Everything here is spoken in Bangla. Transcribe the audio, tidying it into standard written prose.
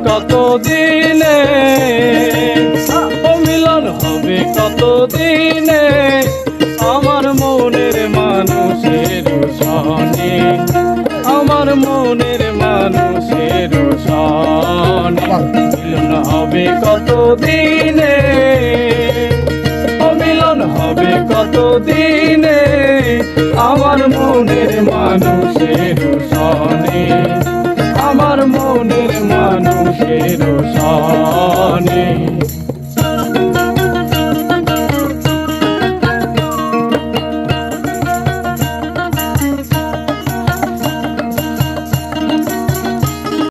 কত দিনে মিলন হবে কত দিনে আমার মনের মানুষের সনে, আমার মনের মানুষের সনে মিলন হবে কত দিনে, মিলন হবে কত দিনে আমার মনের মানুষের সনে।